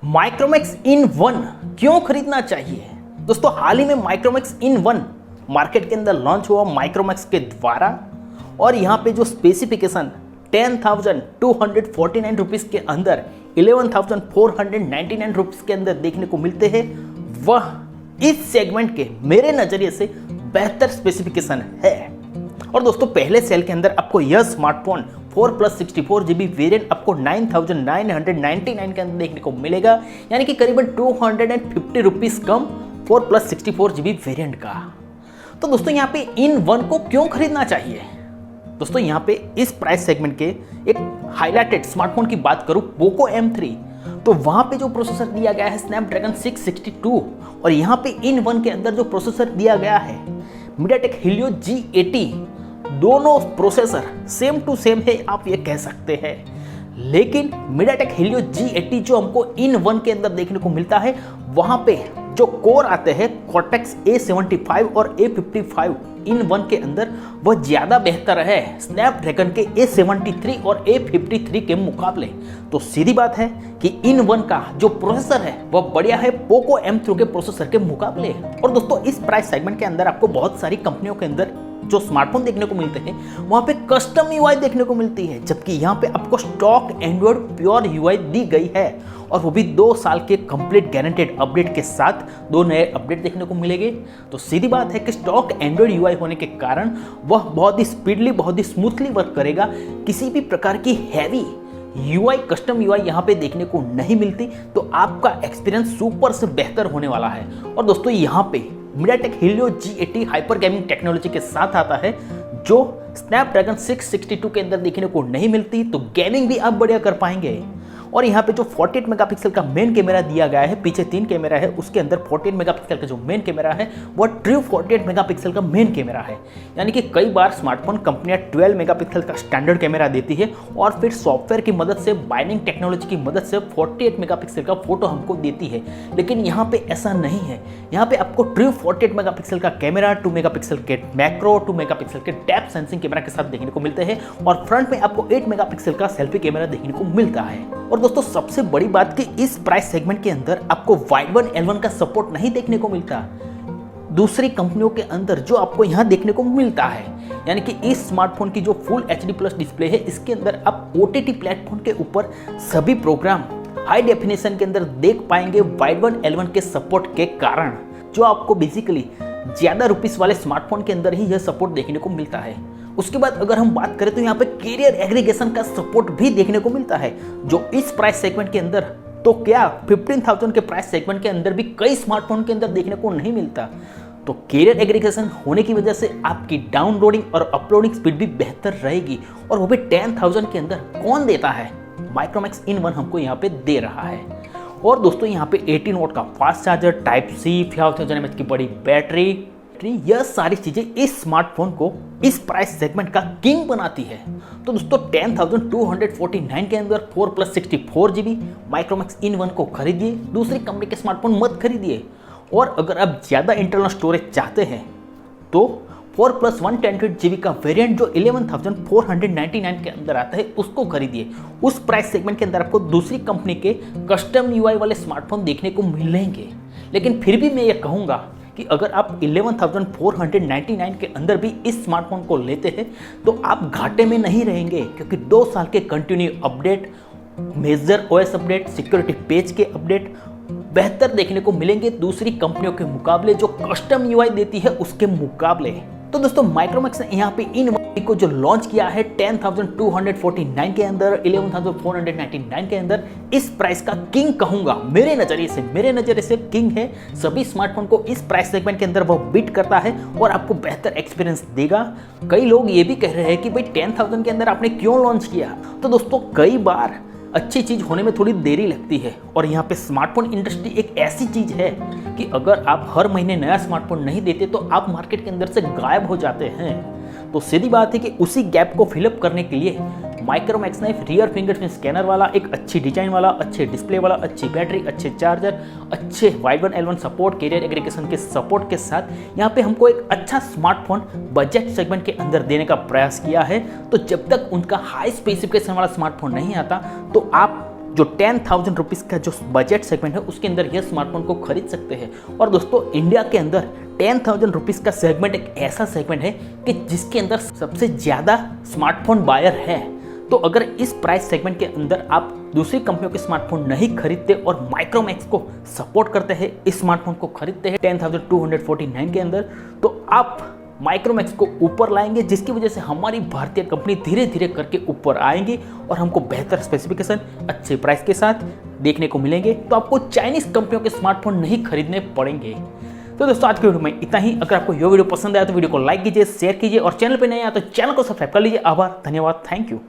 Micromax in one क्यों खरीदना चाहिए? दोस्तों, हाल ही में माइक्रोमैक्स इन वन मार्केट के अंदर लॉन्च हुआ माइक्रोमैक्स के द्वारा, और यहाँ पे जो स्पेसिफिकेशन 10,249 रुपीज़ के अंदर 11,499 रुपीज़ के अंदर देखने को मिलते हैं, वह इस सेगमेंट के मेरे नज़रिए से बेहतर स्पेसिफिकेशन है। और दोस्तों, पहले सेल के अंदर आपको यह स्मार्टफोन 4+64 GB वेरिएंट आपको 9,999 के अंदर देखने को मिलेगा, यानी कि करीबन 250 रुपीज़ कम 4+64 GB वेरिएंट का। तो दोस्तों, यहाँ पे इन वन को क्यों खरीदना चाहिए? दोस्तों, यहाँ पे इस प्राइस सेगमेंट के एक हाईलाइटेड स्मार्टफोन की बात करूँ, पोको M3, तो वहाँ पे जो प्रोसेसर दिया गया है स्नैपड्रैगन 662, और यहाँ पे इन वन के अंदर जो प्रोसेसर दिया गया है मीडियाटेक हीलियो G80, दोनों प्रोसेसर सेम टू सेम है, आप ये कह सकते हैं। लेकिन मीडियाटेक हीलियो G80 जो हमको इन वन के अंदर देखने को मिलता है, वहाँ पे जो कोर आते हैं कॉर्टेक्स A75 और A55 इन वन के अंदर, वह ज़्यादा बेहतर है स्नैपड्रैगन के A73 और A53 के मुकाबले। तो सीधी बात है कि इन वन का जो प्रोसेसर है वह बढ़िया है पोको M3 के प्रोसेसर के मुकाबले। और दोस्तों, इस प्राइस सेगमेंट के अंदर आपको बहुत सारी कंपनियों के अंदर जो स्मार्टफोन देखने को मिलते हैं, वहाँ पे कस्टम यूआई देखने को मिलती है, जबकि यहाँ पे आपको स्टॉक एंड्रॉइड प्योर यूआई दी गई है, और वो भी 2 साल के कंप्लीट गारंटेड अपडेट के साथ 2 नए अपडेट देखने को मिलेंगे। तो सीधी बात है कि स्टॉक एंड्रॉइड यूआई होने के कारण वह बहुत ही स्पीडली, बहुत ही स्मूथली वर्क करेगा। किसी भी प्रकार की हैवी यूआई, कस्टम यूआई यहाँ पे देखने को नहीं मिलती, तो आपका एक्सपीरियंस सुपर से बेहतर होने वाला है। और दोस्तों, यहाँ पे MediaTek Helio G80 hyper gaming technology के साथ आता है, जो स्नैपड्रैगन 662 के अंदर देखने को नहीं मिलती, तो गेमिंग भी आप बढ़िया कर पाएंगे। और यहाँ पे जो 48 मेगापिक्सल का मेन कैमरा दिया गया है, पीछे 3 कैमरा है, उसके अंदर 48 मेगापिक्सल का जो मेन कैमरा है वह ट्रू 48 मेगापिक्सल का मेन कैमरा है। यानी कि कई बार स्मार्टफोन कंपनियां 12 मेगापिक्सल का स्टैंडर्ड कैमरा देती है और फिर सॉफ्टवेयर की मदद से, बाइंडिंग टेक्नोलॉजी की मदद से 48 मेगापिक्सल का फोटो हमको देती है। लेकिन यहाँ पे ऐसा नहीं है। यहाँ पे आपको ट्रू 48 मेगापिक्सल का कैमरा, 2 मेगापिक्सल के मैक्रो, 2 मेगापिक्सल के डेप्थ सेंसिंग कैमरा के साथ देखने को मिलते हैं, और फ्रंट में आपको 8 मेगापिक्सल का सेल्फी कैमरा देखने को मिलता है। और दोस्तों, सबसे बड़ी बात कि इस प्राइस सेगमेंट के अंदर आपको वाइड वन L1 का सपोर्ट नहीं देखने को मिलता दूसरी कंपनियों के अंदर जो आपको यहां देखने को मिलता है। यानी कि इस स्मार्टफोन की जो फुल HD+ डिस्प्ले है, इसके अंदर आप OTT प्लेटफॉर्म के ऊपर सभी प्रोग्राम हाई डेफिनेशन के अंदर देख पाएंगे वाइड वन L1 के सपोर्ट के कारण, जो आपको बेसिकली ज्यादा रुपीस वाले स्मार्टफोन के अंदर ही यह सपोर्ट देखने को मिलता है। उसके बाद अगर हम बात करें तो यहाँ पे कैरियर एग्रीगेशन का सपोर्ट भी देखने को मिलता है, जो इस प्राइस सेगमेंट के अंदर, तो क्या 15,000 के प्राइस सेगमेंट के अंदर भी कई स्मार्टफोन के अंदर देखने को नहीं मिलता। तो कैरियर एग्रीगेशन होने की वजह से आपकी डाउनलोडिंग और अपलोडिंग स्पीड भी बेहतर रहेगी, और वो भी 10,000 के अंदर कौन देता है? माइक्रोमैक्स इन वन हमको यहाँ पे दे रहा है। और दोस्तों, यहाँ पे 18 वोल्ट का फास्ट चार्जर, Type-C, 5000 mAh की बड़ी बैटरी, यह सारी चीजें इस स्मार्टफोन को इस प्राइस सेगमेंट का किंग बनाती है। तो दोस्तों, 10,249 के अंदर 4+64 GB माइक्रोमैक्स इन वन को खरीदिए, दूसरी कंपनी के स्मार्टफोन मत खरीदिए। और अगर आप ज्यादा इंटरनल स्टोरेज चाहते हैं तो 4+128 GB का वेरिएंट जो 11,499 के अंदर आता है, उसको खरीदिए। उस प्राइस सेगमेंट के अंदर आपको दूसरी कंपनी के कस्टम यूआई वाले स्मार्टफोन देखने को मिलेंगे। लेकिन फिर भी मैं ये कहूँगा कि अगर आप 11,499 के अंदर भी इस स्मार्टफोन को लेते हैं तो आप घाटे में नहीं रहेंगे, क्योंकि 2 साल के continue update, major OS update, security page के अपडेट बेहतर देखने को मिलेंगे दूसरी कंपनियों के मुकाबले, जो कस्टम यूआई देती है उसके मुकाबले। तो दोस्तों, माइक्रोमैक्स ने यहाँ पे इन वन को जो लॉन्च किया है 10,249 के अंदर, 11,499 के अंदर, इस प्राइस का किंग कहूंगा। मेरे नजरिए से किंग है। सभी स्मार्टफोन को इस प्राइस सेगमेंट के अंदर वह बीट करता है और आपको बेहतर एक्सपीरियंस देगा। कई लोग ये भी कह रहे हैं कि भाई 10,000 के अंदर आपने क्यों लॉन्च किया? तो दोस्तों, कई बार अच्छी चीज होने में थोड़ी देरी लगती है, और यहाँ पे स्मार्टफोन इंडस्ट्री एक ऐसी चीज है कि अगर आप हर महीने नया स्मार्टफोन नहीं देते तो आप मार्केट के अंदर से गायब हो जाते हैं। तो सीधी बात है कि उसी गैप को फिलअप करने के लिए माइक्रोमैक्स ने रियर फिंगरप्रिंट स्कैनर वाला, एक अच्छी डिजाइन वाला, अच्छे डिस्प्ले वाला, अच्छी बैटरी, अच्छे चार्जर, अच्छे wide one L1 support, career aggregation के सपोर्ट के साथ यहाँ पे हमको एक अच्छा स्मार्टफोन बजट सेगमेंट के अंदर देने का प्रयास किया है। तो जब तक उनका हाई स्पेसिफिकेशन वाला स्मार्टफोन नहीं आता तो आप जो 10,000 रुपीज़ का जो बजट सेगमेंट है उसके अंदर यह स्मार्टफोन को खरीद सकते हैं। और दोस्तों इंडिया के अंदर 10,000 रुपीज़ का सेगमेंट एक ऐसा सेगमेंट है कि जिसके अंदर सबसे ज़्यादा स्मार्टफोन बायर है। तो अगर इस प्राइस सेगमेंट के अंदर आप दूसरी कंपनियों के स्मार्टफोन नहीं खरीदते और माइक्रोमैक्स को सपोर्ट करते हैं, इस स्मार्टफोन को खरीदते हैं 10,249 के अंदर, तो आप माइक्रोमैक्स को ऊपर लाएंगे, जिसकी वजह से हमारी भारतीय कंपनी धीरे धीरे करके ऊपर आएंगी और हमको बेहतर स्पेसिफिकेशन अच्छे प्राइस के साथ देखने को मिलेंगे। तो आपको चाइनीज कंपनियों के स्मार्टफोन नहीं खरीदने पड़ेंगे। तो दोस्तों आज के वीडियो में इतना ही। अगर आपको यह वीडियो पसंद आया तो वीडियो को लाइक कीजिए, शेयर कीजिए और चैनल पर नए आए तो चैनल को सब्सक्राइब कर लीजिए। आभार, धन्यवाद, थैंक यू।